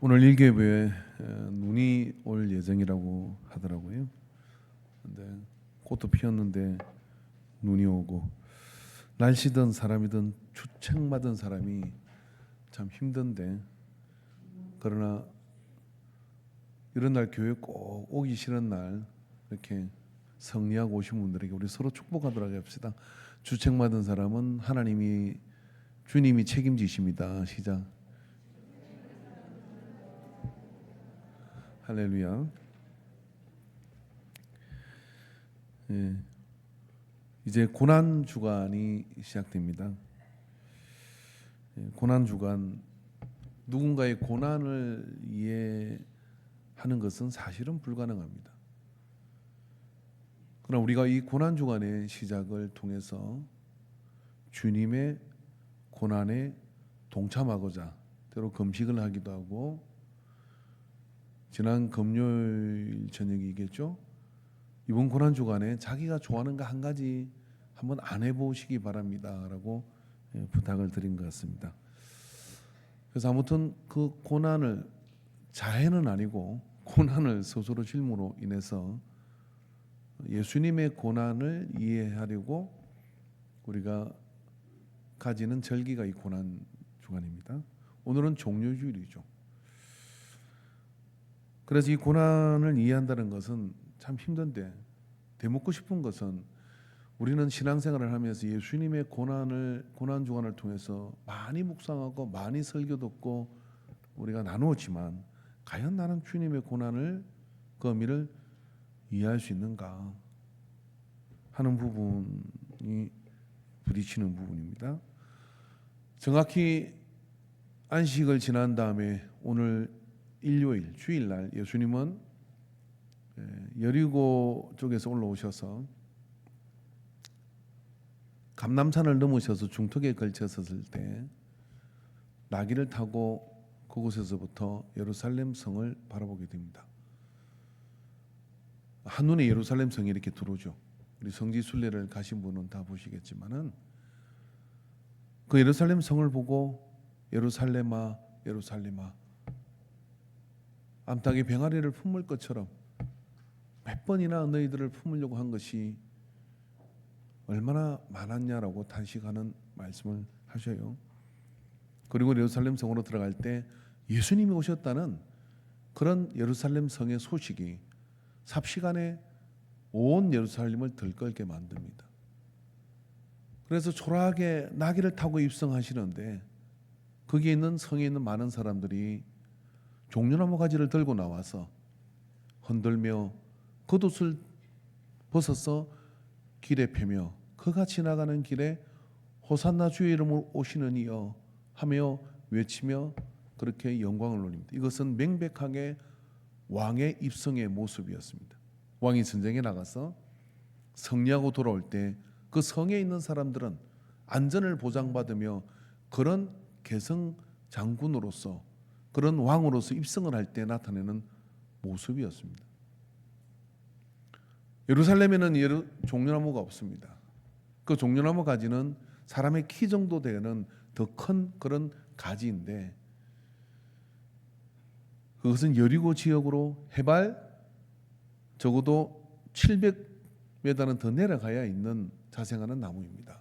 오늘 일개부에 눈이 올 예정이라고 하더라고요. 근데 꽃도 피었는데 눈이 오고, 날씨든 사람이든 주책맞은 사람이 참 힘든데, 그러나 이런 날 교회 꼭 오기 싫은 날 이렇게 성리하고 오신 분들에게 우리 서로 축복하도록 합시다. 주책맞은 사람은 주님이 책임지십니다. 시작. 할렐루야. 예, 이제 고난 주간이 시작됩니다. 고난 주간, 누군가의 고난을 이해하는 것은 사실은 불가능합니다. 그러나 우리가 이 고난 주간의 시작을 통해서 주님의 고난에 동참하고자 때로 금식을 하기도 하고, 지난 금요일 저녁이겠죠? 이번 고난 주간에 자기가 좋아하는 거 한 가지 한번 안 해보시기 바랍니다라고 부탁을 드린 것 같습니다. 그래서 아무튼 그 고난을, 자해는 아니고 고난을 스스로 짊으로 인해서 예수님의 고난을 이해하려고 우리가 가지는 절기가 이 고난 주간입니다. 오늘은 종료주일이죠. 그래서 이 고난을 이해한다는 것은 참 힘든데, 되묻고 싶은 것은 우리는 신앙생활을 하면서 예수님의 고난 주간을 통해서 많이 묵상하고 많이 설교 듣고 우리가 나누었지만, 과연 나는 주님의 고난을, 그 의미를 이해할 수 있는가 하는 부분이 부딪히는 부분입니다. 정확히 안식을 지난 다음에 오늘 일요일, 주일날 예수님은 여리고 쪽에서 올라오셔서 감람산을 넘으셔서 중턱에 걸쳤을 때 나귀를 타고 그곳에서부터 예루살렘 성을 바라보게 됩니다. 한눈에 예루살렘 성이 이렇게 들어오죠. 우리 성지 순례를 가신 분은 다 보시겠지만은, 그 예루살렘 성을 보고 예루살렘아 예루살렘아, 암탉이 병아리를 품을 것처럼 몇 번이나 너희들을 품으려고 한 것이 얼마나 많았냐라고 탄식하는 말씀을 하셔요. 그리고 예루살렘 성으로 들어갈 때 예수님이 오셨다는 그런 예루살렘 성의 소식이 삽시간에 온 예루살렘을 들끓게 만듭니다. 그래서 초라하게 나귀를 타고 입성하시는데, 거기에 있는 성에 있는 많은 사람들이 종려나무 가지를 들고 나와서 흔들며 겉옷을 벗어서 길에 펴며 그가 지나가는 길에 호산나 주의 이름으로 오시는 이여 하며 외치며 그렇게 영광을 돌립니다. 이것은 명백하게 왕의 입성의 모습이었습니다. 왕이 전쟁에 나가서 승리하고 돌아올 때 그 성에 있는 사람들은 안전을 보장받으며 그런 개성 장군으로서, 그런 왕으로서 입성을 할 때 나타내는 모습이었습니다. 예루살렘에는 종려나무가 없습니다. 그 종려나무 가지는 사람의 키 정도 되는 더 큰 그런 가지인데, 그것은 여리고 지역으로 해발 적어도 700m는 더 내려가야 있는 자생하는 나무입니다.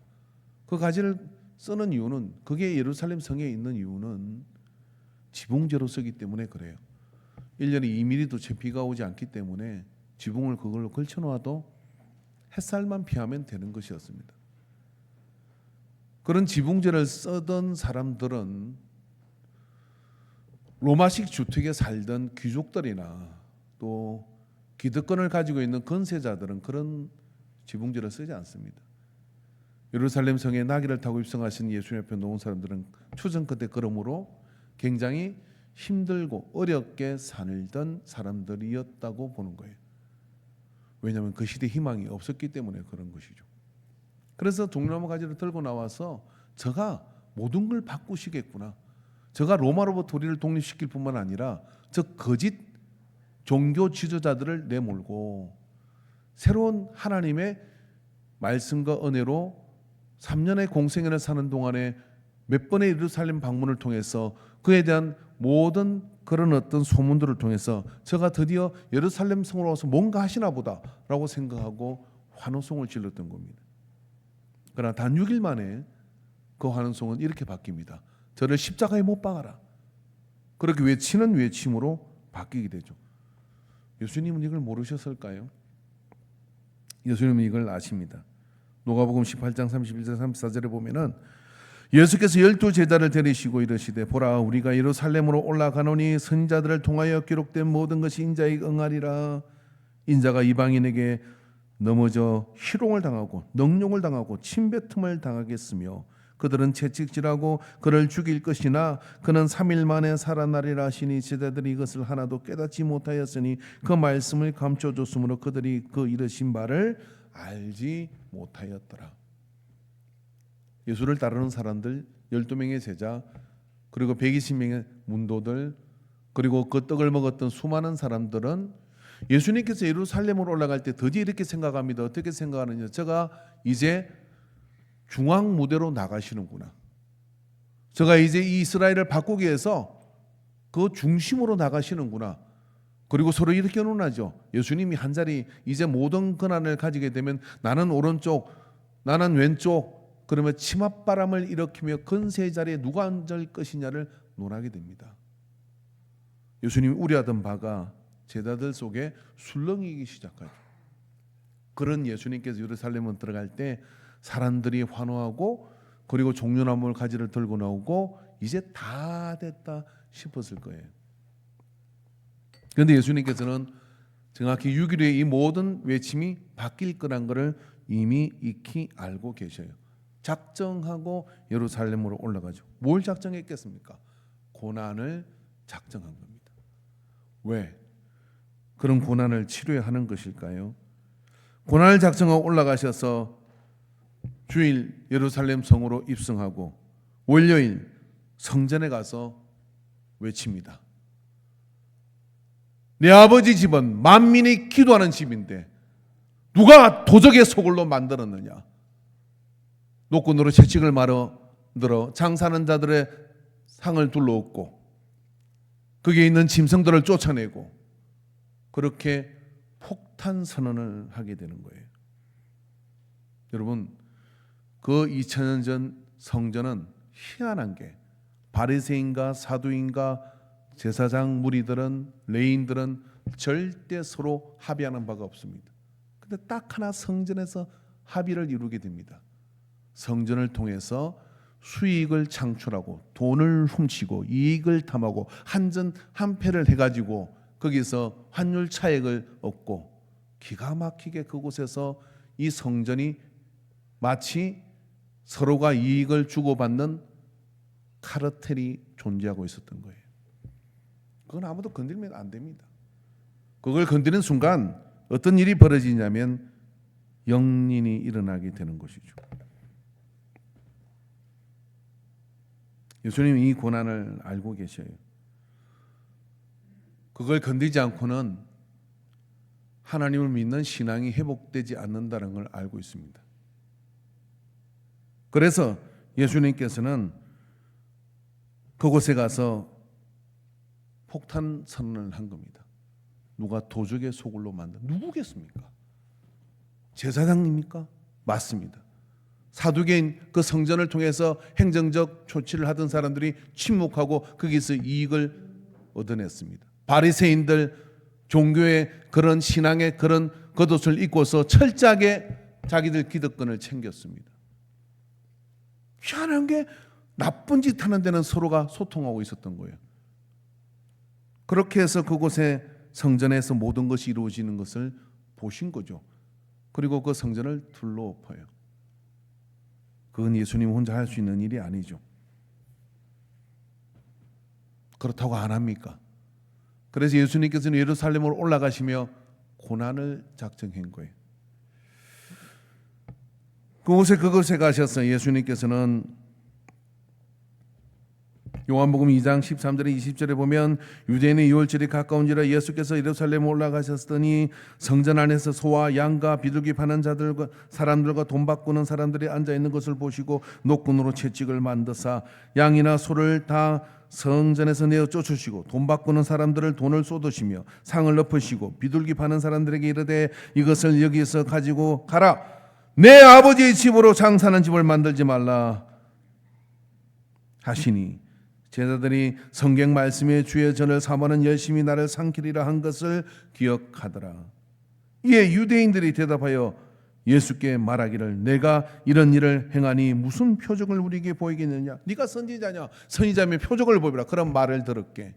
그 가지를 쓰는 이유는, 그게 예루살렘 성에 있는 이유는 지붕재로 쓰기 때문에 그래요. 1년에 2mm도 채 비가 오지 않기 때문에 지붕을 그걸로 걸쳐놓아도 햇살만 피하면 되는 것이었습니다. 그런 지붕재를 쓰던 사람들은 로마식 주택에 살던 귀족들이나 또 기득권을 가지고 있는 건세자들은 그런 지붕재를 쓰지 않습니다. 예루살렘 성에 나귀를 타고 입성하신 예수님 옆에 놓은 사람들은 추정 끝에 그러므로 굉장히 힘들고 어렵게 살던 사람들이었다고 보는 거예요. 왜냐하면 그 시대에 희망이 없었기 때문에 그런 것이죠. 그래서 종려나무 가지를 들고 나와서 저가 모든 걸 바꾸시겠구나, 저가 로마로부터 우리를 독립시킬 뿐만 아니라 저 거짓 종교 지도자들을 내몰고 새로운 하나님의 말씀과 은혜로 3년의 공생애를 사는 동안에 몇 번의 예루살렘 방문을 통해서 그에 대한 모든 그런 어떤 소문들을 통해서 저가 드디어 예루살렘 성으로 와서 뭔가 하시나 보다라고 생각하고 환호성을 질렀던 겁니다. 그러나 단 6일 만에 그 환호성은 이렇게 바뀝니다. 저를 십자가에 못 박아라. 그렇게 외치는 외침으로 바뀌게 되죠. 예수님은 이걸 모르셨을까요? 예수님은 이걸 아십니다. 누가복음 18장 31절 34절에 보면은 예수께서 12 제자를 데리시고 이르시되 보라 우리가 예루살렘으로 올라가노니 선지자들을 통하여 기록된 모든 것이 인자에게 응하리라. 인자가 이방인에게 넘어져 희롱을 당하고 능욕을 당하고 침뱉음을 당하겠으며 그들은 채찍질하고 그를 죽일 것이나 그는 3일 만에 살아나리라 하시니 제자들이 이것을 하나도 깨닫지 못하였으니 그 말씀을 감춰줬으므로 그들이 그 이르신 바를 알지 못하였더라. 예수를 따르는 사람들 12명의 제자 그리고 120명의 문도들 그리고 그 떡을 먹었던 수많은 사람들은 예수님께서 예루살렘으로 올라갈 때 드디어 이렇게 생각합니다. 어떻게 생각하느냐? 제가 이제 중앙 무대로 나가시는구나. 제가 이제 이 이스라엘을 바꾸기 위해서 그 중심으로 나가시는구나. 그리고 서로 이렇게 논하죠. 예수님이 한 자리 이제 모든 권한을 가지게 되면 나는 오른쪽, 나는 왼쪽 그러면 치맛바람을 일으키며 건세의 자리에 누가 앉을 것이냐를 논하게 됩니다. 예수님이 우려하던 바가 제자들 속에 술렁이기 시작하죠. 그런 예수님께서 예루살렘에 들어갈 때 사람들이 환호하고 그리고 종려나무 가지를 들고 나오고 이제 다 됐다 싶었을 거예요. 그런데 예수님께서는 정확히 6일 후에 이 모든 외침이 바뀔 거란 것을 이미 익히 알고 계셔요. 작정하고 예루살렘으로 올라가죠. 뭘 작정했겠습니까? 고난을 작정한 겁니다. 왜? 그런 고난을 치료해야 하는 것일까요? 고난을 작정하고 올라가셔서 주일 예루살렘 성으로 입성하고 월요일 성전에 가서 외칩니다. 내 아버지 집은 만민이 기도하는 집인데 누가 도적의 소굴로 만들었느냐? 노끈으로 채찍을 말아들어 장사하는 자들의 상을 둘러엎고 거기에 있는 짐승들을 쫓아내고 그렇게 폭탄 선언을 하게 되는 거예요. 여러분 그 2000년 전 성전은 희한한 게 바리새인과 사두인과 제사장 무리들은 레인들은 절대 서로 합의하는 바가 없습니다. 근데 딱 하나 성전에서 합의를 이루게 됩니다. 성전을 통해서 수익을 창출하고 돈을 훔치고 이익을 탐하고 한전 한패를 해가지고 거기서 환율 차익을 얻고 기가 막히게 그곳에서 이 성전이 마치 서로가 이익을 주고받는 카르텔이 존재하고 있었던 거예요. 그건 아무도 건드리면 안 됩니다. 그걸 건드리는 순간 어떤 일이 벌어지냐면 영린이 일어나게 되는 것이죠. 예수님이 이 고난을 알고 계셔요. 그걸 건드리지 않고는 하나님을 믿는 신앙이 회복되지 않는다는 걸 알고 있습니다. 그래서 예수님께서는 그곳에 가서 폭탄 선언을 한 겁니다. 누가 도적의 소굴로 만든 누구겠습니까? 제사장입니까? 맞습니다. 사두개인 그 성전을 통해서 행정적 조치를 하던 사람들이 침묵하고 거기서 이익을 얻어냈습니다. 바리새인들 종교의 그런 신앙의 그런 겉옷을 입고서 철저하게 자기들 기득권을 챙겼습니다. 희한한 게 나쁜 짓 하는 데는 서로가 소통하고 있었던 거예요. 그렇게 해서 그곳에 성전에서 모든 것이 이루어지는 것을 보신 거죠. 그리고 그 성전을 둘러엎어요. 그건 예수님 혼자 할 수 있는 일이 아니죠. 그렇다고 안 합니까? 그래서 예수님께서는 예루살렘으로 올라가시며 고난을 작정한 거예요. 그곳에 가셔서 예수님께서는 요한복음 2장 13절에 20절에 보면 유대인의 유월절이 가까운지라 예수께서 예루살렘에 올라가셨더니 성전 안에서 소와 양과 비둘기 파는 자들과 사람들과 돈 바꾸는 사람들이 앉아 있는 것을 보시고 노끈으로 채찍을 만드사 양이나 소를 다 성전에서 내어 쫓으시고 돈 바꾸는 사람들을 돈을 쏟으시며 상을 엎으시고 비둘기 파는 사람들에게 이르되 이것을 여기서 가지고 가라. 내 아버지의 집으로 장사하는 집을 만들지 말라 하시니 제자들이 성경 말씀에 주의 전을 삼아는 열심히 나를 삼키리라 한 것을 기억하더라. 이에 유대인들이 대답하여 예수께 말하기를 내가 이런 일을 행하니 무슨 표적을 우리에게 보이겠느냐? 네가 선지자냐? 선지자면 표적을 보이라. 그런 말을 들을게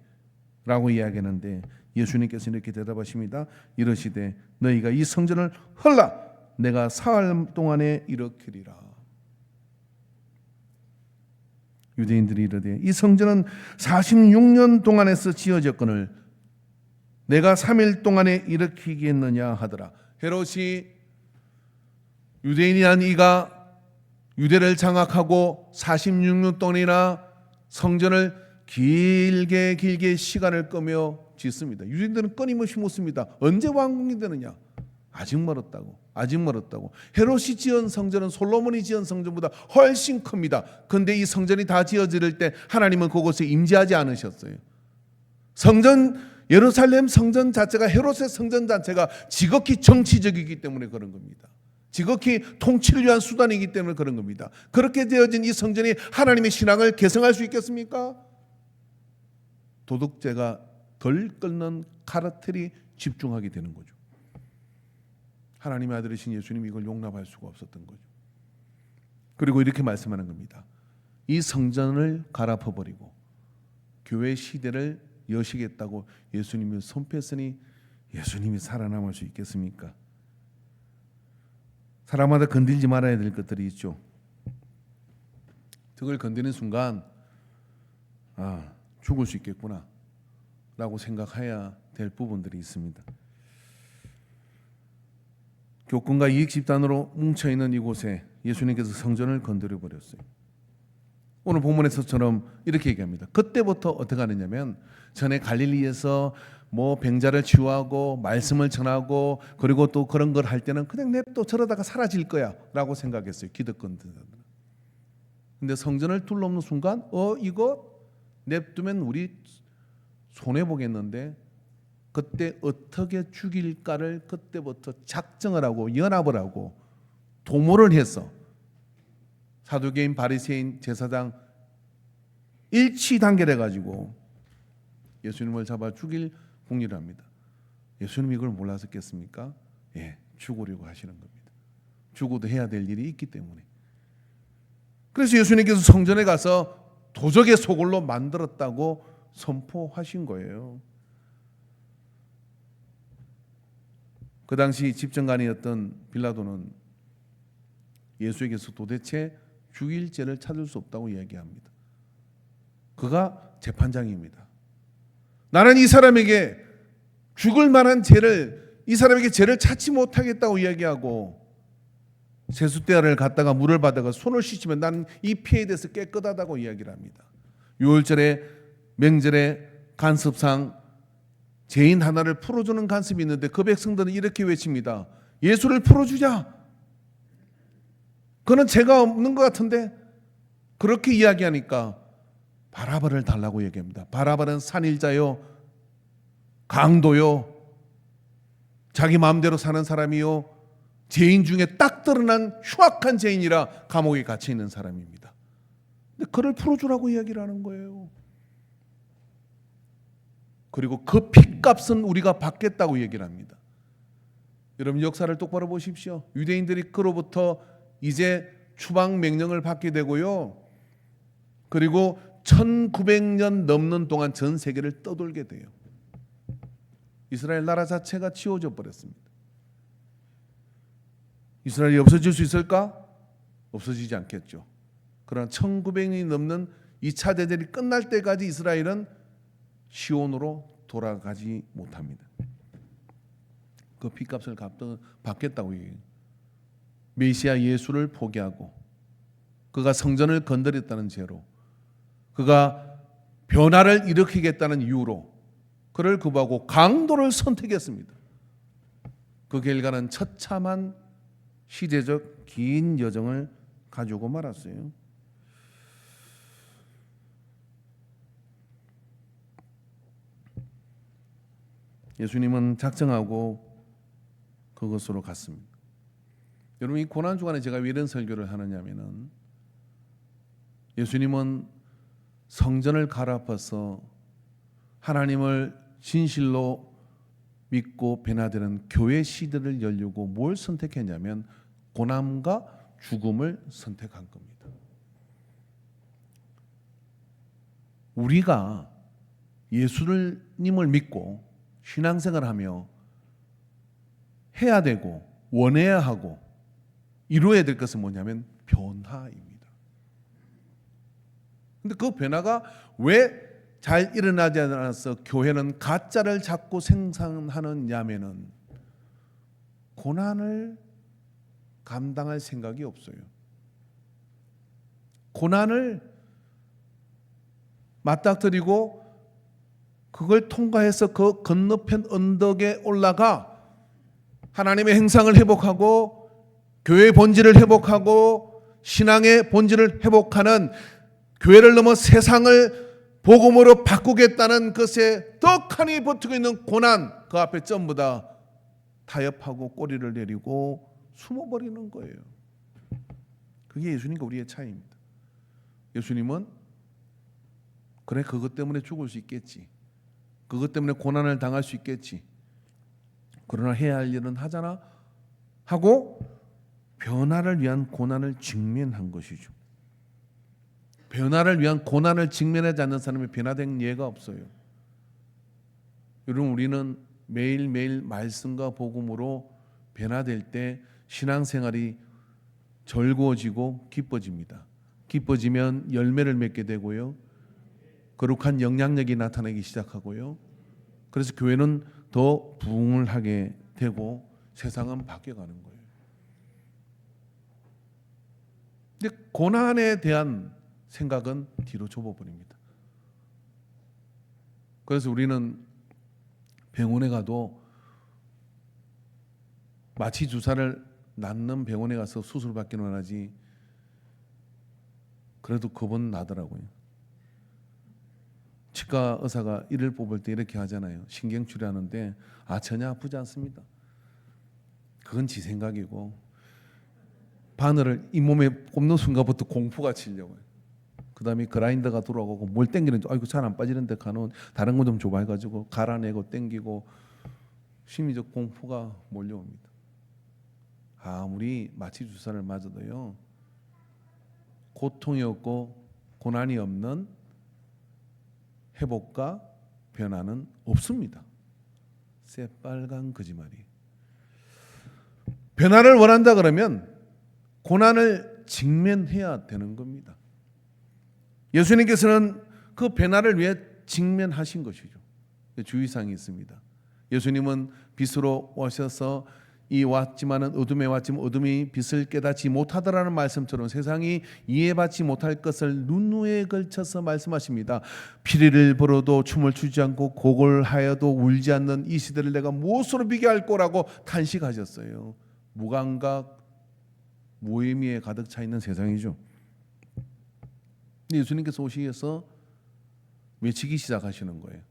라고 이야기하는데 예수님께서 이렇게 대답하십니다. 이러시되 너희가 이 성전을 헐라 내가 사흘 동안에 일으키리라. 유대인들이 이르되 이 성전은 46년 동안에서 지어졌거늘 내가 3일 동안에 일으키겠느냐 하더라. 헤롯이 유대인이란 이가 유대를 장악하고 46년 동안이나 성전을 길게 시간을 끄며 짓습니다. 유대인들은 끊임없이 묻습니다. 언제 완공이 되느냐? 아직 멀었다고. 헤롯이 지은 성전은 솔로몬이 지은 성전보다 훨씬 큽니다. 그런데 이 성전이 다 지어질 때 하나님은 그곳에 임재하지 않으셨어요. 예루살렘 성전 자체가 헤롯의 성전 자체가 지극히 정치적이기 때문에 그런 겁니다. 지극히 통치를 위한 수단이기 때문에 그런 겁니다. 그렇게 되어진 이 성전이 하나님의 신앙을 개성할 수 있겠습니까? 도덕제가 덜 끓는 카르텔이 집중하게 되는 거죠. 하나님의 아들이신 예수님이 이걸 용납할 수가 없었던 거죠. 그리고 이렇게 말씀하는 겁니다. 이 성전을 갈아엎어버리고 교회 시대를 여시겠다고 예수님이 선포했으니 예수님이 살아남을 수 있겠습니까? 사람마다 건들지 말아야 될 것들이 있죠. 그걸 건드는 순간 죽을 수 있겠구나 라고 생각해야 될 부분들이 있습니다. 교권과 이익 집단으로 뭉쳐있는 이곳에 예수님께서 성전을 건드려 버렸어요. 오늘 본문에서처럼 이렇게 얘기합니다. 그때부터 어떻게 하느냐면 전에 갈릴리에서 병자를 치유하고 말씀을 전하고 그리고 또 그런 걸 할 때는 그냥 냅둬 저러다가 사라질 거야 라고 생각했어요. 기득권들은. 근데 성전을 둘러놓는 순간 이거 냅두면 우리 손해보겠는데 그때 어떻게 죽일까를 그때부터 작정을 하고 연합을 하고 도모를 해서 사두개인 바리새인 제사장 일치 단결해 가지고 예수님을 잡아 죽일 공리를 합니다. 예수님이 이걸 몰랐었겠습니까? 죽으려고 하시는 겁니다. 죽어도 해야 될 일이 있기 때문에. 그래서 예수님께서 성전에 가서 도적의 소굴로 만들었다고 선포하신 거예요. 그 당시 집정관이었던 빌라도는 예수에게서 도대체 죽일 죄를 찾을 수 없다고 이야기합니다. 그가 재판장입니다. 나는 이 사람에게 죽을 만한 이 사람에게 죄를 찾지 못하겠다고 이야기하고 세숫대야를 갖다가 물을 받아가 손을 씻으면 나는 이 피해에 대해서 깨끗하다고 이야기를 합니다. 유월절에 명절에 간섭상 죄인 하나를 풀어주는 간섭이 있는데 그 백성들은 이렇게 외칩니다. 예수를 풀어주자. 그는 죄가 없는 것 같은데 그렇게 이야기하니까 바라바를 달라고 얘기합니다. 바라바는 산일자요, 강도요, 자기 마음대로 사는 사람이요, 죄인 중에 딱 드러난 흉악한 죄인이라 감옥에 갇혀 있는 사람입니다. 근데 그를 풀어주라고 이야기를 하는 거예요. 그리고 그 핏값은 우리가 받겠다고 얘기를 합니다. 여러분 역사를 똑바로 보십시오. 유대인들이 그로부터 이제 추방 명령을 받게 되고요. 그리고 1900년 넘는 동안 전 세계를 떠돌게 돼요. 이스라엘 나라 자체가 지워져 버렸습니다. 이스라엘이 없어질 수 있을까? 없어지지 않겠죠. 그러나 1900년이 넘는 2차 대전이 끝날 때까지 이스라엘은 시온으로 돌아가지 못합니다. 그 핏값을 받겠다고 얘기해요. 메시아 예수를 포기하고 그가 성전을 건드렸다는 죄로 그가 변화를 일으키겠다는 이유로 그를 거부하고 강도를 선택했습니다. 그 결과는 처참한 시대적 긴 여정을 가지고 말았어요. 예수님은 작정하고 그것으로 갔습니다. 여러분, 이 고난 주간에 제가 왜 이런 설교를 하느냐면은 예수님은 성전을 갈아엎어서 하나님을 진실로 믿고 변화되는 교회 시대를 열려고 뭘 선택했냐면 고난과 죽음을 선택한 겁니다. 우리가 예수님을 믿고 신앙생활하며 해야 되고 원해야 하고 이루어야 될 것은 뭐냐면 변화입니다. 근데 그 변화가 왜 잘 일어나지 않아서 교회는 가짜를 자꾸 생산하느냐면은 고난을 감당할 생각이 없어요. 고난을 맞닥뜨리고 그걸 통과해서 그 건너편 언덕에 올라가 하나님의 행상을 회복하고 교회의 본질을 회복하고 신앙의 본질을 회복하는 교회를 넘어 세상을 복음으로 바꾸겠다는 것에 떡하니 버티고 있는 고난, 그 앞에 전부 다 타협하고 꼬리를 내리고 숨어버리는 거예요. 그게 예수님과 우리의 차이입니다. 예수님은 그래, 그것 때문에 죽을 수 있겠지, 그것 때문에 고난을 당할 수 있겠지, 그러나 해야 할 일은 하잖아 하고 변화를 위한 고난을 직면한 것이죠. 변화를 위한 고난을 직면하지 않는 사람이 변화된 예가 없어요. 여러분, 우리는 매일매일 말씀과 복음으로 변화될 때 신앙생활이 즐거워지고 기뻐집니다. 기뻐지면 열매를 맺게 되고요, 거룩한 영향력이 나타나기 시작하고요, 그래서 교회는 더 부흥을 하게 되고 세상은 바뀌어가는 거예요. 근데 고난에 대한 생각은 뒤로 접어버립니다. 그래서 우리는 병원에 가도 마취 주사를 낫는 병원에 가서 수술받기는 하지 그래도 겁은 나더라고요. 치과 의사가 이를 뽑을 때 이렇게 하잖아요. 신경치료하는데 전혀 아프지 않습니다. 그건 지 생각이고 바늘을 잇몸에 꼽는 순간부터 공포가 치려고요. 그 다음에 그라인더가 돌아가고 뭘 땡기는지 아이고 잘 안 빠지는데 가는 다른 거 좀 줘봐 해가지고 갈아내고 땡기고 심리적 공포가 몰려옵니다. 아무리 마취 주사를 맞아도요, 고통이 없고 고난이 없는 회복과 변화는 없습니다. 새빨간 거짓말이. 변화를 원한다 그러면 고난을 직면해야 되는 겁니다. 예수님께서는 그 변화를 위해 직면하신 것이죠. 주의사항이 있습니다. 예수님은 빛으로 오셔서 이 왔지만은 어둠에 왔지만 어둠이 빛을 깨닫지 못하더라는 말씀처럼 세상이 이해받지 못할 것을 눈누에 걸쳐서 말씀하십니다. 피리를 불어도 춤을 추지 않고 곡을 하여도 울지 않는 이 시대를 내가 무엇으로 비교할 거라고 탄식하셨어요. 무감각, 무의미에 가득 차 있는 세상이죠. 예수님께서 오시면서 외치기 시작하시는 거예요.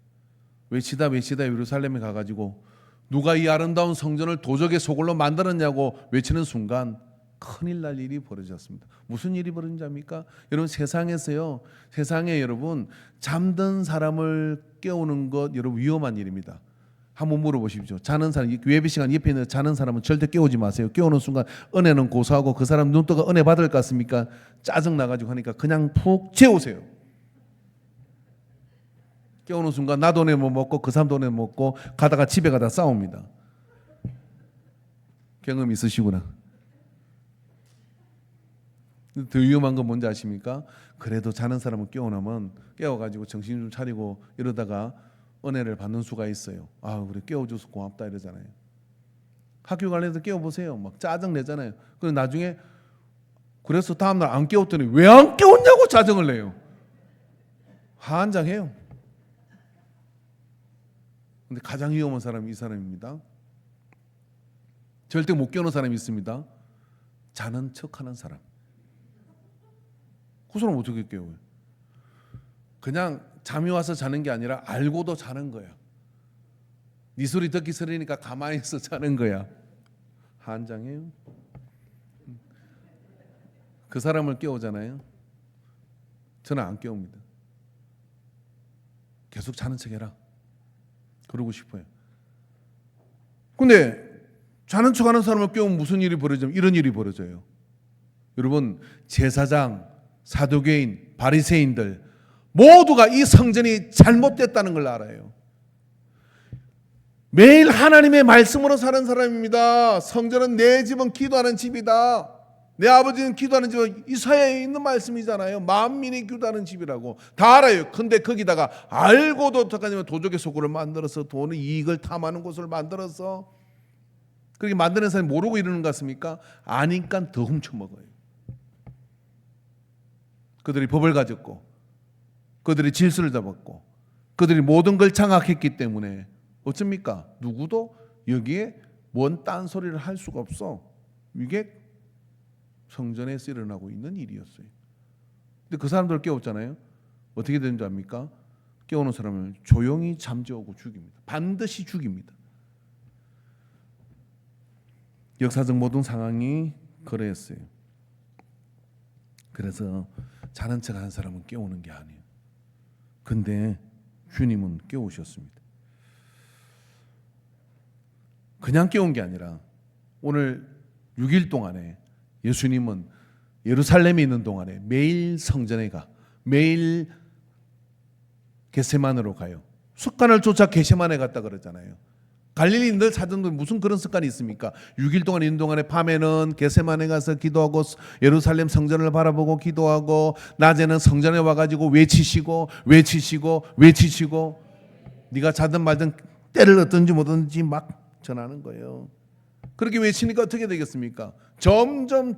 외치다 예루살렘에 가가지고 누가 이 아름다운 성전을 도적의 소굴로 만들었냐고 외치는 순간 큰일 날 일이 벌어졌습니다. 무슨 일이 벌어진지 압니까? 여러분, 세상에서요, 세상에 여러분 잠든 사람을 깨우는 것 여러분 위험한 일입니다. 한번 물어보십시오. 자는 사람, 예배 시간 옆에 있는 자는 사람은 절대 깨우지 마세요. 깨우는 순간 은혜는 고소하고 그 사람 눈떠가 은혜 받을 것 같습니까? 짜증 나가지고 하니까 그냥 푹 재우세요. 깨우는 순간 나도 은혜 못 먹고 그 사람도 은혜 못 먹고 가다가 집에 가다 싸웁니다. 경험 있으시구나. 더 위험한 건 뭔지 아십니까? 그래도 자는 사람은 깨워놓으면 깨워가지고 정신 좀 차리고 이러다가 은혜를 받는 수가 있어요. 그래 깨워줘서 고맙다 이러잖아요. 학교 관련해서 깨워보세요. 막 짜증 내잖아요. 그리고 나중에 그래서 다음날 안 깨웠더니 왜 안 깨웠냐고 짜증을 내요. 한장해요. 근데 가장 위험한 사람이 이 사람입니다. 절대 못 깨우는 사람이 있습니다. 자는 척하는 사람. 그 사람 어떻게 깨워요? 그냥 잠이 와서 자는 게 아니라 알고도 자는 거야. 네 소리 듣기 싫으니까 가만히 있어 자는 거야. 한장해요. 그 사람을 깨우잖아요. 저는 안 깨웁니다. 계속 자는 척해라. 그러고 싶어요. 근데 자는 척하는 사람을 깨우면 무슨 일이 벌어지면 이런 일이 벌어져요. 여러분, 제사장, 사두개인, 바리새인들 모두가 이 성전이 잘못됐다는 걸 알아요. 매일 하나님의 말씀으로 사는 사람입니다. 성전은 내 집은 기도하는 집이다. 내 아버지는 기도하는 집은 이사야에 있는 말씀이잖아요. 만민이 기도하는 집이라고 다 알아요. 근데 거기다가 알고도 어떡하냐면 도적의 소굴을 만들어서 돈의 이익을 탐하는 곳을 만들어서 그렇게 만드는 사람이 모르고 이러는 것 같습니까? 아니까 더 훔쳐먹어요. 그들이 법을 가졌고 그들이 질서를 잡았고 그들이 모든 걸 장악했기 때문에 어쩝니까? 누구도 여기에 뭔 딴소리를 할 수가 없어. 이게 성전에서 일어나고 있는 일이었어요. 근데 그 사람들을 깨웠잖아요. 어떻게 되는 줄 압니까? 깨우는 사람을 조용히 잠재우고 죽입니다. 반드시 죽입니다. 역사적 모든 상황이 그랬어요. 그래서 자는 척하는 사람은 깨우는 게 아니에요. 근데 주님은 깨우셨습니다. 그냥 깨운 게 아니라 오늘 6일 동안에 예수님은 예루살렘에 있는 동안에 매일 성전에 가, 매일 겟세마네로 가요. 습관을 쫓아 겟세마네 갔다 그러잖아요. 갈릴리인들 사전도 무슨 그런 습관이 있습니까? 6일 동안 있는 동안에 밤에는 겟세마네 가서 기도하고 예루살렘 성전을 바라보고 기도하고 낮에는 성전에 와가지고 외치시고 네가 자든 말든 때를 얻든지 못든지 막 전하는 거예요. 그렇게 외치니까 어떻게 되겠습니까? 점점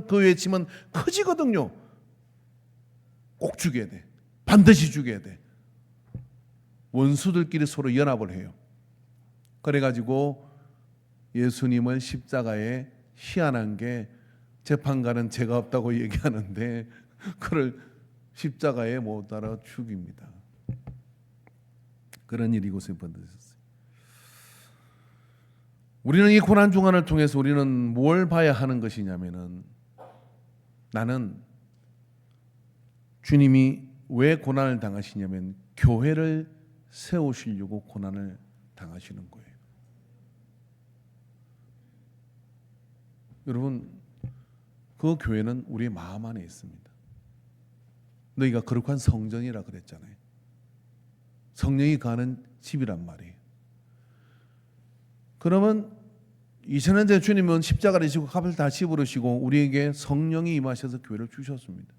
그 외침은 커지거든요. 꼭 죽여야 돼. 반드시 죽여야 돼. 원수들끼리 서로 연합을 해요. 그래가지고 예수님을 십자가에 희한한 게 재판관은 죄가 없다고 얘기하는데 그를 십자가에 못 달아 죽입니다. 그런 일이 이곳에 벌어졌어요. 우리는 이 고난 중환을 통해서 우리는 뭘 봐야 하는 것이냐면은 나는 주님이 왜 고난을 당하시냐면 교회를 세우시려고 고난을 당하시는 거예요. 여러분, 그 교회는 우리의 마음 안에 있습니다. 너희가 거룩한 성전이라 그랬잖아요. 성령이 가는 집이란 말이에요. 그러면 2000년 전 주님은 십자가를 지고 값을 다 씹으시고 우리에게 성령이 임하셔서 교회를 주셨습니다.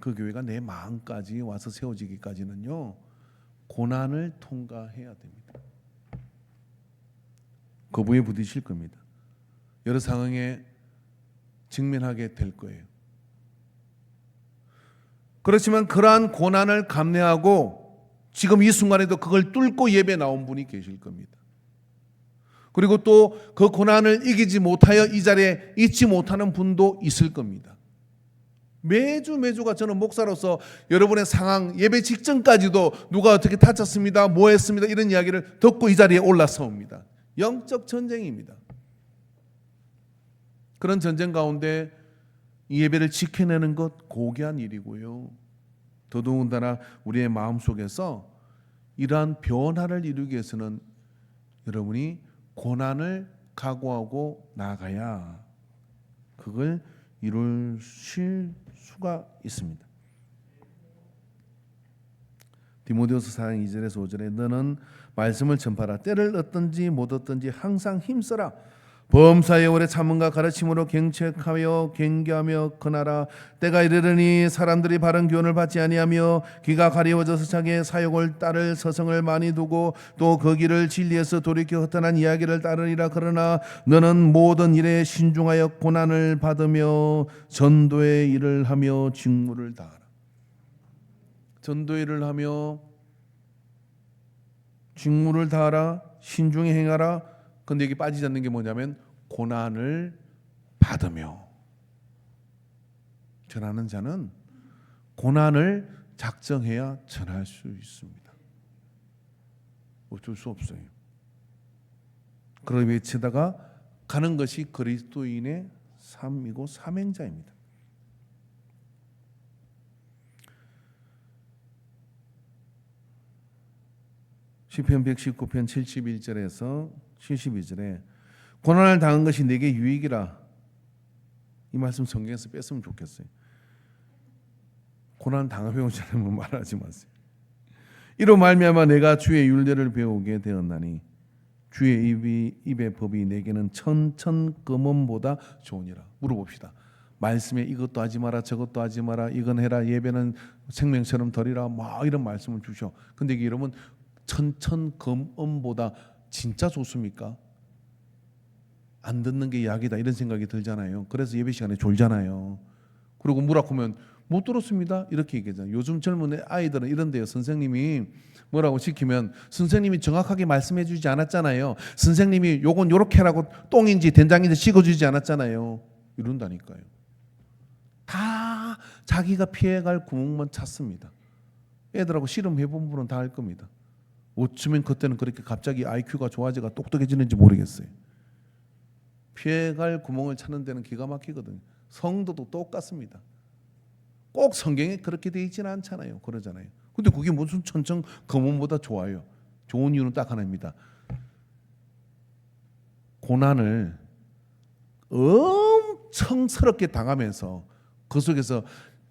그 교회가 내 마음까지 와서 세워지기까지는요, 고난을 통과해야 됩니다. 거부에 부딪힐 겁니다. 여러 상황에 직면하게 될 거예요. 그렇지만 그러한 고난을 감내하고 지금 이 순간에도 그걸 뚫고 예배 나온 분이 계실 겁니다. 그리고 또 그 고난을 이기지 못하여 이 자리에 있지 못하는 분도 있을 겁니다. 매주가 저는 목사로서 여러분의 상황, 예배 직전까지도 누가 어떻게 다쳤습니다, 뭐 했습니다, 이런 이야기를 듣고 이 자리에 올라섭니다. 영적 전쟁입니다. 그런 전쟁 가운데 이 예배를 지켜내는 것 고귀한 일이고요. 더더군다나 우리의 마음속에서 이러한 변화를 이루기 위해서는 여러분이 고난을 각오하고 나아가야 그걸 이루실 수가 있습니다. 디모데후서 4장 2절에서 5절에 너는 말씀을 전파하라. 때를 얻든지 못 얻든지 항상 힘써라. 범사에 오래 참음과 가르침으로 경책하여 경계하며 권하라. 때가 이르르니 사람들이 바른 교훈을 받지 아니하며 귀가 가리워져서 자기의 사욕을 따를 서성을 많이 두고 또 그 길을 진리에서 돌이켜 헛되는 이야기를 따르리라. 그러나 너는 모든 일에 신중하여 고난을 받으며 전도의 일을 하며 직무를 다하라. 전도의 일을 하며 직무를 다하라. 신중히 행하라. 근데 여기 빠지지 않는 게 뭐냐면 고난을 받으며. 전하는 자는 고난을 작정해야 전할 수 있습니다. 어쩔 수 없어요. 그걸 외치다가 가는 것이 그리스도인의 삶이고 사명자입니다. 시편 119편 71절에서 72절에 고난을 당한 것이 내게 유익이라, 이 말씀 성경에서 뺐으면 좋겠어요. 고난 당하면 오자면 말하지 마세요. 이로 말미암아 내가 주의 율례를 배우게 되었나니 주의 입의 법이 내게는 천천금원보다 좋으니라. 물어봅시다. 말씀에 이것도 하지 마라 저것도 하지 마라, 이건 해라, 예배는 생명처럼 드리라, 막 이런 말씀을 주셔. 근데 이게 여러분 천천금원보다 진짜 좋습니까? 안 듣는 게 약이다 이런 생각이 들잖아요. 그래서 예배 시간에 졸잖아요. 그리고 뭐라고 하면 못 들었습니다 이렇게 얘기하잖아요. 요즘 젊은 아이들은 이런데요. 선생님이 뭐라고 시키면 선생님이 정확하게 말씀해 주지 않았잖아요. 선생님이 요건 요렇게 하라고 똥인지 된장인지 찍어주지 않았잖아요. 이런다니까요. 다 자기가 피해갈 구멍만 찾습니다. 애들하고 씨름해본 분은 다 알 겁니다. 어쩌면 그때는 그렇게 갑자기 IQ가 좋아지가 똑똑해지는지 모르겠어요. 피해갈 구멍을 찾는 데는 기가 막히거든요. 성도도 똑같습니다. 꼭 성경에 그렇게 돼 있지는 않잖아요. 그러잖아요. 근데 그게 무슨 천천금원보다 좋아요? 좋은 이유는 딱 하나입니다. 고난을 엄청스럽게 당하면서 그 속에서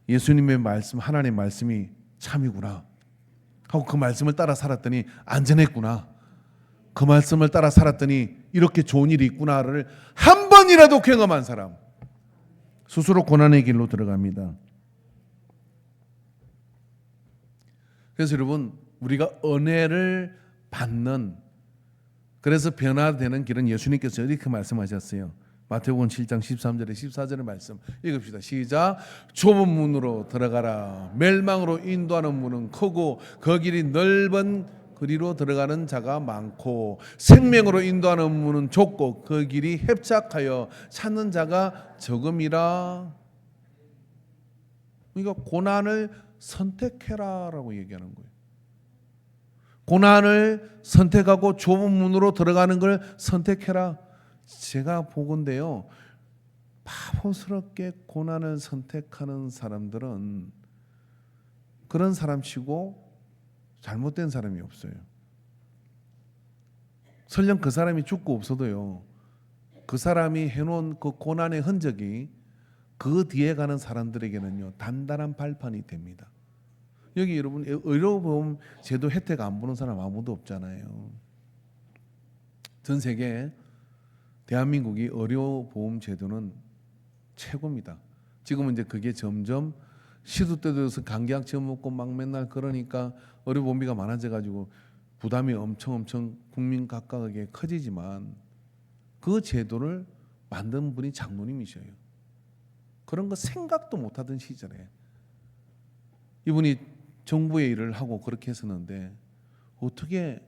예수님의 말씀, 하나님의 말씀이 참이구나 하고 그 말씀을 따라 살았더니 안전했구나, 그 말씀을 따라 살았더니 이렇게 좋은 일이 있구나를 한 번이라도 경험한 사람, 스스로 고난의 길로 들어갑니다. 그래서 여러분, 우리가 은혜를 받는, 그래서 변화되는 길은 예수님께서 이렇게 말씀하셨어요. 마태복음 7장 13절에 14절의 말씀 읽읍시다. 시작. 좁은 문으로 들어가라. 멸망으로 인도하는 문은 크고 그 길이 넓은 그리로 들어가는 자가 많고 생명으로 인도하는 문은 좁고 그 길이 협착하여 찾는 자가 적음이라. 그러니까 고난을 선택해라라고 얘기하는 거예요. 고난을 선택하고 좁은 문으로 들어가는 걸 선택해라. 제가 보건대요, 바보스럽게 고난을 선택하는 사람들은 그런 사람치고 잘못된 사람이 없어요. 설령 그 사람이 죽고 없어도요, 그 사람이 해놓은 그 고난의 흔적이 그 뒤에 가는 사람들에게는요 단단한 발판이 됩니다. 여기 여러분 의료보험 제도 혜택 안 보는 사람 아무도 없잖아요. 전 세계 대한민국이 의료보험 제도는 최고입니다. 지금은 이제 그게 점점 시도 때도 돼서 감기약 처음 먹고 막 맨날 그러니까 의료보험비가 많아져 가지고 부담이 엄청 국민 각각에게 커지지만 그 제도를 만든 분이 장로님이셔요. 그런 거 생각도 못하던 시절에 이분이 정부의 일을 하고 그렇게 했었는데 어떻게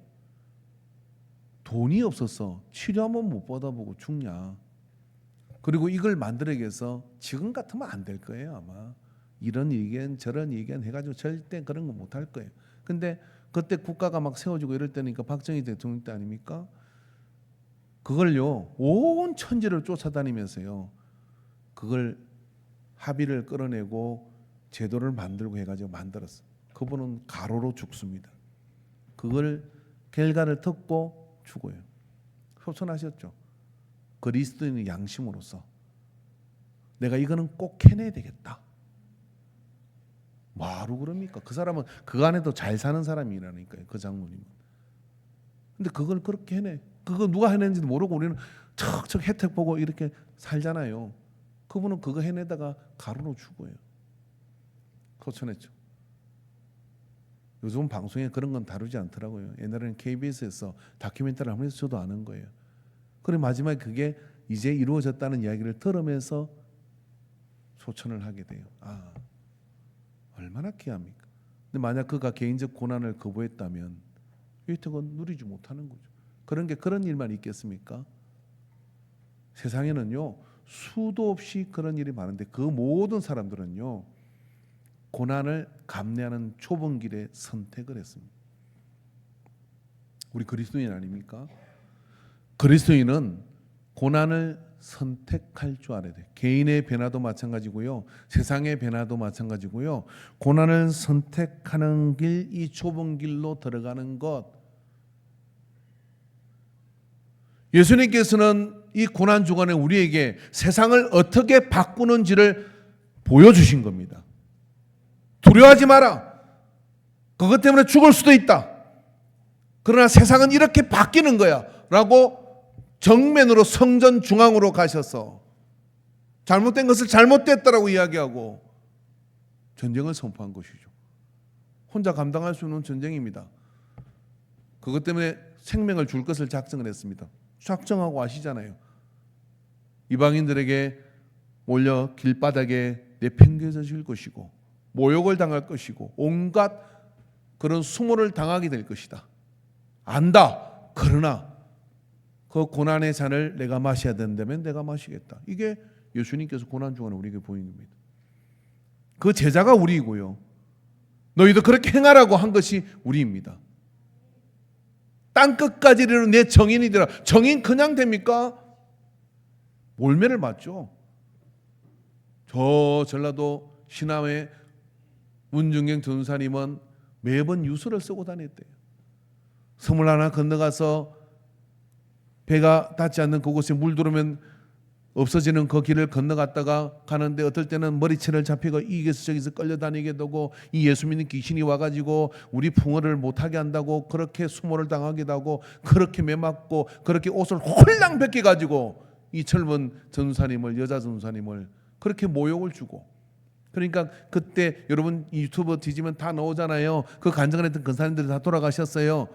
돈이 없어서 치료 한번 못 받아보고 죽냐. 그리고 이걸 만들기 위해서 지금 같으면 안 될 거예요. 아마 이런 의견 저런 의견 해가지고 절대 그런 거 못 할 거예요. 근데 그때 국가가 막 세워지고 이럴 때니까 박정희 대통령 때 아닙니까? 그걸요 온 천지를 쫓아다니면서요 그걸 합의를 끌어내고 제도를 만들고 해가지고 만들었어. 그분은 가로로 죽습니다. 그걸 결과를 듣고 죽어요. 효선하셨죠. 그리스도인의 양심으로서 내가 이거는 꼭 해내야 되겠다. 뭐하러 그럽니까? 그 사람은 그 안에도 잘 사는 사람이라니까요. 그 장로님은. 근데 그걸 그렇게 해내. 그거 누가 해낸지도 모르고 우리는 척척 혜택 보고 이렇게 살잖아요. 그분은 그거 해내다가 가로로 죽어요. 거쳐냈죠. 요즘 방송에 그런 건 다루지 않더라고요. 옛날에는 KBS에서 다큐멘터리를 하면서 저도 아는 거예요. 그리고 마지막에 그게 이제 이루어졌다는 이야기를 들으면서 소천을 하게 돼요. 아, 얼마나 귀합니까? 근데 만약 그가 개인적 고난을 거부했다면 혜택은 누리지 못하는 거죠. 그런 일만 있겠습니까? 세상에는요 수도 없이 그런 일이 많은데 그 모든 사람들은요 고난을 감내하는 좁은 길에 선택을 했습니다. 우리 그리스도인 아닙니까? 그리스도인은 고난을 선택할 줄 알아야 돼. 개인의 변화도 마찬가지고요. 세상의 변화도 마찬가지고요. 고난을 선택하는 길, 이 좁은 길로 들어가는 것. 예수님께서는 이 고난 주간에 우리에게 세상을 어떻게 바꾸는지를 보여주신 겁니다. 두려워하지 마라. 그것 때문에 죽을 수도 있다. 그러나 세상은 이렇게 바뀌는 거야 라고 정면으로 성전 중앙으로 가셔서 잘못된 것을 잘못됐다라고 이야기하고 전쟁을 선포한 것이죠. 혼자 감당할 수 있는 전쟁입니다. 그것 때문에 생명을 줄 것을 작정을 했습니다. 작정하고 아시잖아요. 이방인들에게 몰려 길바닥에 내팽개쳐질 것이고 모욕을 당할 것이고 온갖 그런 수모를 당하게 될 것이다. 안다. 그러나 그 고난의 잔을 내가 마셔야 된다면 내가 마시겠다. 이게 예수님께서 고난 중간에 우리에게 보인 겁니다. 그 제자가 우리이고요. 너희도 그렇게 행하라고 한 것이 우리입니다. 땅끝까지 이르러 내 정인이 되라. 정인 그냥 됩니까? 몰매를 맞죠. 저 전라도 신암의 문중경 전사님은 매번 유서를 쓰고 다녔대요. 섬을 하나 건너가서 배가 닿지 않는 그곳에 물 들어오면 없어지는 그 길을 건너갔다가 가는데 어떨 때는 머리채를 잡히고 이기서 저기서 끌려다니게 되고 이 예수 믿는 귀신이 와가지고 우리 풍어를 못하게 한다고 그렇게 수모를 당하기도 하고 그렇게 매맞고 그렇게 옷을 홀랑 벗겨가지고 이 젊은 전사님을 여자 전사님을 그렇게 모욕을 주고 그러니까 그때 여러분 유튜브 뒤지면 다 나오잖아요. 그 간증을 했던 권사님들이 다 돌아가셨어요.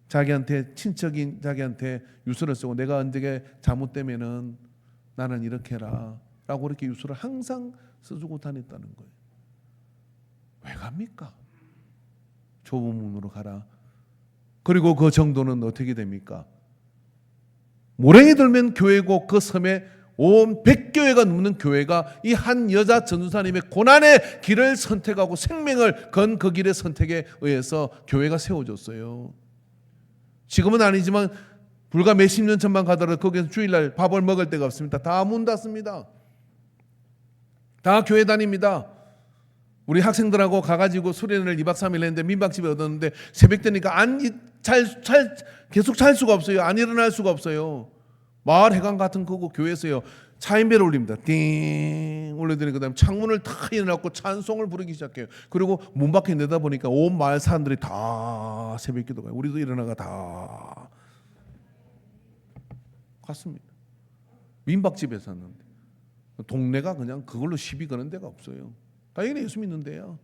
자기한테 친척인 자기한테 유서를 쓰고 내가 언제 잘못되면은 나는 이렇게 해라 라고 이렇게 유서를 항상 써주고 다녔다는 거예요. 왜 갑니까? 좁은 문으로 가라. 그리고 그 정도는 어떻게 됩니까? 모랭이 들면 교회고 그 섬에 온 100교회가 넘는 교회가 이 한 여자 전도사님의 고난의 길을 선택하고 생명을 건 그 길의 선택에 의해서 교회가 세워졌어요. 지금은 아니지만 불과 몇십 년 전만 가더라도 거기서 주일날 밥을 먹을 데가 없습니다. 다 문 닫습니다. 다 교회 다닙니다. 우리 학생들하고 가가지고 수련회를 2박 3일 했는데 민박집에 얻었는데 새벽 되니까 계속 잘 수가 없어요. 안 일어날 수가 없어요. 마을 해관 같은 거고 교회에서요. 차인배를 올립니다. 띵 올려드리고 그다음에 창문을 다 열어놓고 찬송을 부르기 시작해요. 그리고 문 밖에 내다보니까 온 마을 사람들이 다 새벽 기도 가요. 우리도 일어나가 다 갔습니다. 민박집에 샀는데 동네가 그냥 그걸로 시비 거는 데가 없어요. 당연히 예수 믿는데요.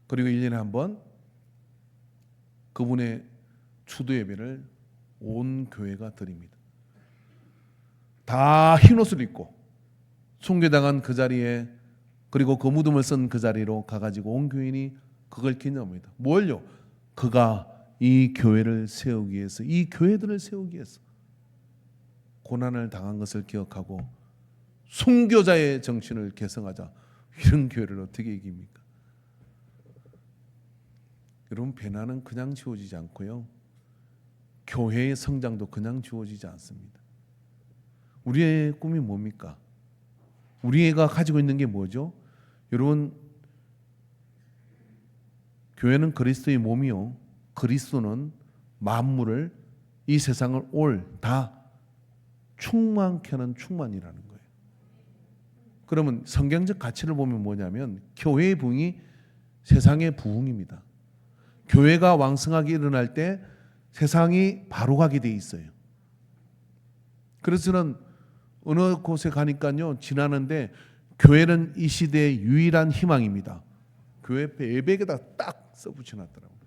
그리고 1년에 한 번 그분의 추도 예배를 온 교회가 드립니다. 다 흰옷을 입고 순교당한 그 자리에 그리고 그 무덤을 쓴 그 자리로 가가지고 온 교인이 그걸 기념합니다. 뭘요? 그가 이 교회를 세우기 위해서 이 교회들을 세우기 위해서 고난을 당한 것을 기억하고 순교자의 정신을 개성하자. 이런 교회를 어떻게 이깁니까? 여러분 배나는 그냥 지워지지 않고요. 교회의 성장도 그냥 주어지지 않습니다. 우리의 꿈이 뭡니까? 우리가 가지고 있는 게 뭐죠? 여러분 교회는 그리스도의 몸이요. 그리스도는 만물을 이 세상을 다 충만케 하는 충만이라는 거예요. 그러면 성경적 가치를 보면 뭐냐면 교회의 부흥이 세상의 부흥입니다. 교회가 왕성하게 일어날 때 세상이 바로 가게 돼 있어요. 그래서 저는 어느 곳에 가니까요 지나는데 교회는 이 시대의 유일한 희망입니다. 교회 배백에다 딱 써붙여놨더라고요.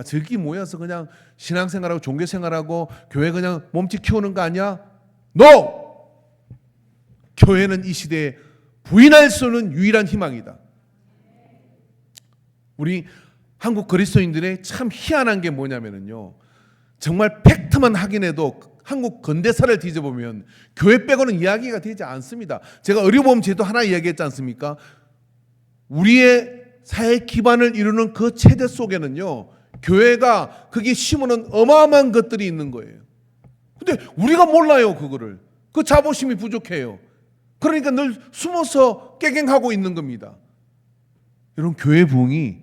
저기 모여서 그냥 신앙생활하고 종교생활하고 교회 그냥 몸집 키우는 거 아니야? NO! 교회는 이 시대에 부인할 수 없는 유일한 희망이다. 우리 한국 그리스도인들의 참 희한한 게 뭐냐면요. 정말 팩트만 확인해도 한국 근대사를 뒤져보면 교회 빼고는 이야기가 되지 않습니다. 제가 의료보험 제도 하나 이야기했지 않습니까? 우리의 사회 기반을 이루는 그 체제 속에는요, 교회가 거기에 심어놓은 어마어마한 것들이 있는 거예요. 근데 우리가 몰라요, 그거를. 그 자부심이 부족해요. 그러니까 늘 숨어서 깨갱하고 있는 겁니다. 이런 교회 부흥이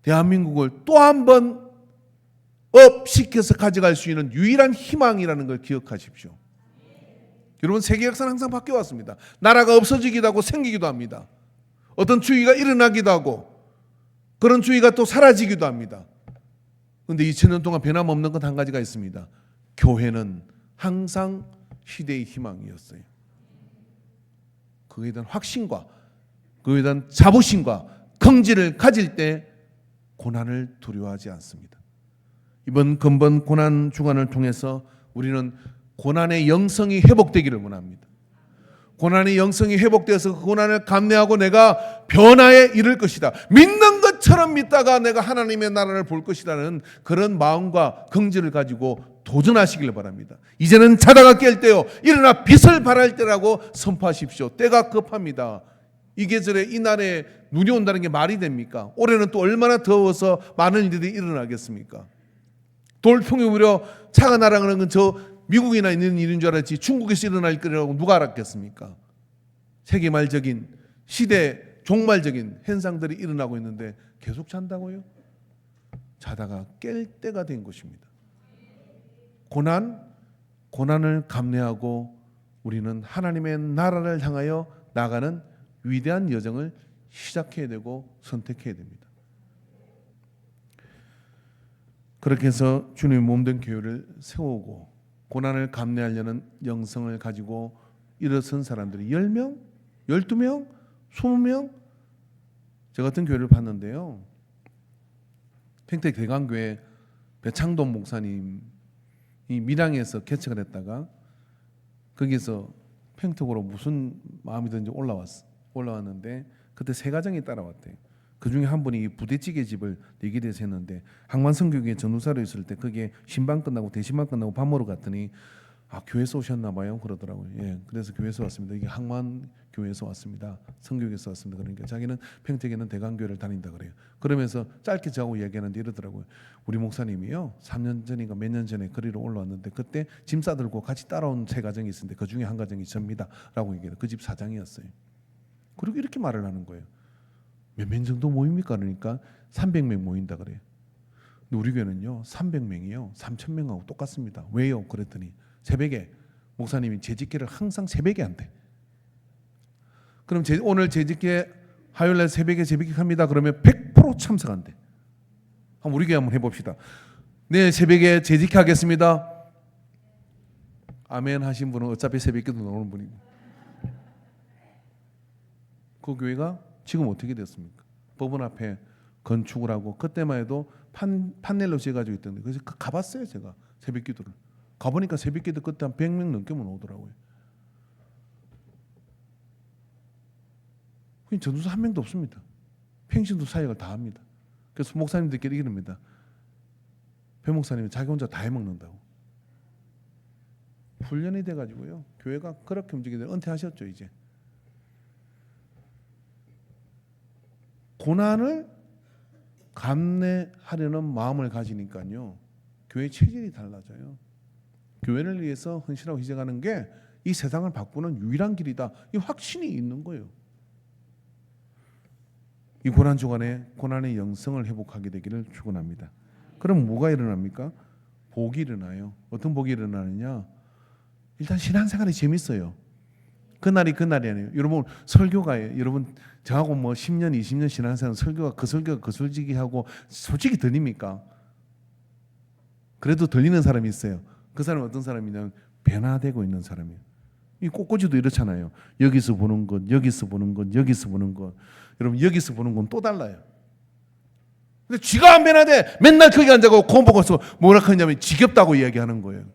대한민국을 또 한 번 업시켜서 가져갈 수 있는 유일한 희망이라는 걸 기억하십시오. 여러분, 세계 역사는 항상 바뀌어 왔습니다. 나라가 없어지기도 하고 생기기도 합니다. 어떤 주의가 일어나기도 하고 그런 주의가 또 사라지기도 합니다. 그런데 2000년 동안 변함없는 것 한 가지가 있습니다. 교회는 항상 시대의 희망이었어요. 그에 대한 확신과 그에 대한 자부심과 긍지를 가질 때 고난을 두려워하지 않습니다. 이번 근본 고난 주간을 통해서 우리는 고난의 영성이 회복되기를 원합니다. 고난의 영성이 회복되어서 그 고난을 감내하고 내가 변화에 이를 것이다, 믿는 것처럼 믿다가 내가 하나님의 나라를 볼 것이라는 그런 마음과 긍지를 가지고 도전하시길 바랍니다. 이제는 자다가 깰 때요, 일어나 빛을 발할 때라고 선포하십시오. 때가 급합니다. 이 계절에 이 날에 눈이 온다는 게 말이 됩니까? 올해는 또 얼마나 더워서 많은 일들이 일어나겠습니까? 돌풍이 오히려 차가 날아가는 건 저 미국이나 있는 일인 줄 알았지 중국에서 일어날 거라고 누가 알았겠습니까? 세계말적인 시대 종말적인 현상들이 일어나고 있는데 계속 잔다고요? 자다가 깰 때가 된 것입니다. 고난을 감내하고 우리는 하나님의 나라를 향하여 나가는 위대한 여정을 시작해야 되고 선택해야 됩니다. 그렇게 해서 주님의 몸된 교회를 세우고 고난을 감내하려는 영성을 가지고 일어선 사람들이 10명, 12명, 20명, 저 같은 교회를 봤는데요, 평택 대강교회 배창돈 목사님이 밀양에서 개척을 했다가 거기서 평택으로 무슨 마음이든지 올라왔는데 그때 세 가정이 따라왔대요. 그 중에 한 분이 부대찌개 집을 내게 돼서 했는데 항만성교교에 전도사로 있을 때 그게 신방 끝나고 대신방 끝나고 밥 먹으러 갔더니 교회에서 오셨나 봐요 그러더라고요. 예, 그래서 교회에서 왔습니다. 이게 항만 교회에서 왔습니다. 성교에서 왔습니다. 그러니까 자기는 평택에는 대강교회를 다닌다 그래요. 그러면서 짧게 저하고 이야기하는데 이러더라고요. 우리 목사님이요 3년 전인가 몇 년 전에 거리로 올라왔는데 그때 짐 싸들고 같이 따라온 세 가정이 있었는데 그 중에 한 가정이 접니다 라고 얘기해요. 그 집 사장이었어요. 그리고 이렇게 말을 하는 거예요. 몇 명 정도 모입니까? 그러니까 300명 모인다 그래요. 근데 우리 교회는요 300명이요 3,000명하고 똑같습니다. 왜요? 그랬더니 새벽에 목사님이 재직기를 항상 새벽에 한대. 그럼 오늘 재직기 화요일날 새벽에 재직기 합니다. 그러면 100% 참석한대. 한번 우리 교회 한번 해봅시다. 네, 새벽에 재직기 하겠습니다. 아멘 하신 분은 어차피 새벽기도 나오는 분이고. 그 교회가 지금 어떻게 됐습니까? 법원 앞에 건축을 하고 그때만 해도 판넬로 지어가지고 있던데 그래서 가봤어요. 제가 새벽기도를 가보니까 새벽기도 그때 한 100명 넘게만 오더라고요. 전도사 한 명도 없습니다. 평신도 사역을 다 합니다. 그래서 목사님들끼리 이럽니다. 배 목사님이 자기 혼자 다 해먹는다고. 훈련이 돼가지고요. 교회가 그렇게 움직이는데 은퇴하셨죠 이제. 고난을 감내하려는 마음을 가지니까요 교회 체질이 달라져요. 교회를 위해서 헌신하고 희생하는 게 이 세상을 바꾸는 유일한 길이다, 이 확신이 있는 거예요. 이 고난 주간에 고난의 영성을 회복하게 되기를 축원합니다. 그럼 뭐가 일어납니까? 복이 일어나요. 어떤 복이 일어나느냐? 일단 신앙생활이 재밌어요. 그날이 아니에요. 여러분 설교가 여러분 저하고 뭐 10년 20년 신앙생활 설교가 거슬지기 하고 솔직히 들립니까? 그래도 들리는 사람이 있어요. 그 사람은 어떤 사람이냐면 변화되고 있는 사람이에요. 이 꽃꽂이도 이렇잖아요. 여기서 보는 것, 여기서 보는 것, 여기서 보는 것. 여러분 여기서 보는 건 또 달라요. 근데 쥐가 안 변화돼. 맨날 거기 앉아서 공 보고서 뭐라 하냐면 지겹다고 이야기하는 거예요.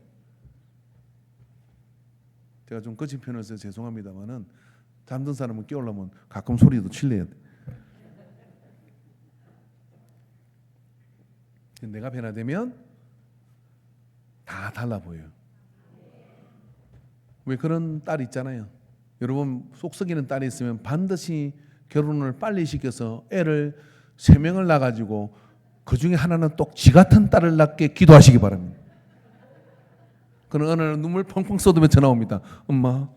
제가 좀 거친 표현을 써서 죄송합니다만은 잠든 사람은 깨우려면 가끔 소리도 질러야 돼. 내가 변화되면 다 달라 보여요. 왜 그런 딸 있잖아요. 여러분 속 썩이는 딸이 있으면 반드시 결혼을 빨리 시켜서 애를 3명을 낳아가지고 그 중에 하나는 또 지 같은 딸을 낳게 기도하시기 바랍니다. 그는 어느 날 눈물 펑펑 쏟으며 전화 옵니다. 엄마,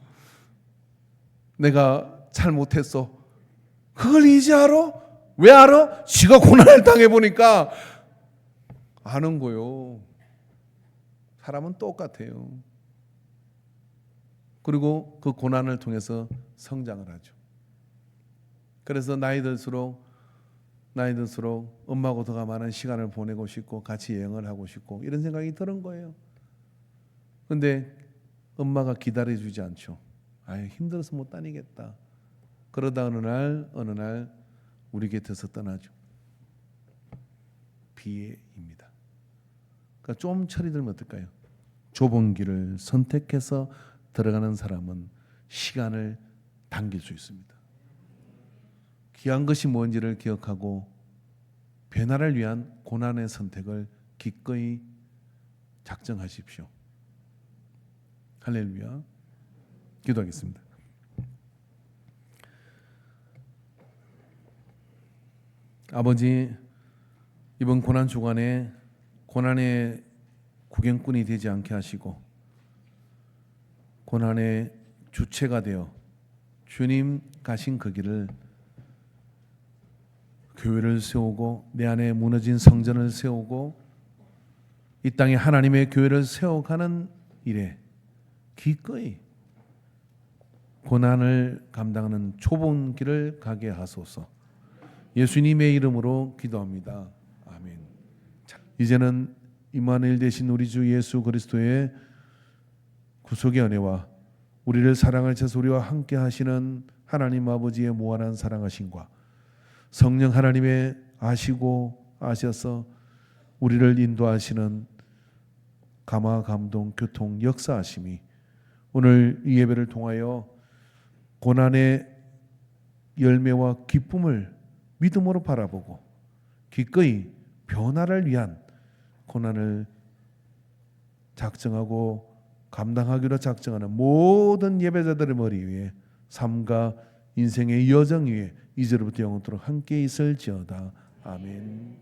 내가 잘못했어. 그걸 이제 알아? 왜 알아? 지가 고난을 당해보니까 아는 거요. 사람은 똑같아요. 그리고 그 고난을 통해서 성장을 하죠. 그래서 나이 들수록 엄마하고 더 많은 시간을 보내고 싶고 같이 여행을 하고 싶고 이런 생각이 드는 거예요. 근데 엄마가 기다려주지 않죠. 아유, 힘들어서 못 다니겠다. 그러다 어느 날 우리 곁에서 떠나죠. 비애입니다. 그러니까 좀 철이 들면 어떨까요? 좁은 길을 선택해서 들어가는 사람은 시간을 당길 수 있습니다. 귀한 것이 뭔지를 기억하고 변화를 위한 고난의 선택을 기꺼이 작정하십시오. 할렐루야. 기도하겠습니다. 아버지, 이번 고난 주간에 고난의 구경꾼이 되지 않게 하시고 고난의 주체가 되어 주님 가신 그 길을 교회를 세우고 내 안에 무너진 성전을 세우고 이 땅에 하나님의 교회를 세워가는 일에 기꺼이 고난을 감당하는 좁은 길을 가게 하소서. 예수님의 이름으로 기도합니다. 아멘. 자, 이제는 임마누엘 되신 우리 주 예수 그리스도의 구속의 은혜와 우리를 사랑하셔서 우리와 함께 하시는 하나님 아버지의 무한한 사랑하심과 성령 하나님의 아시고 아셔서 우리를 인도하시는 감화 감동 교통 역사하심이 오늘 이 예배를 통하여 고난의 열매와 기쁨을 믿음으로 바라보고 기꺼이 변화를 위한 고난을 작정하고 감당하기로 작정하는 모든 예배자들의 머리 위에 삶과 인생의 여정 위에 이제로부터 영원토록 함께 있을지어다. 아멘.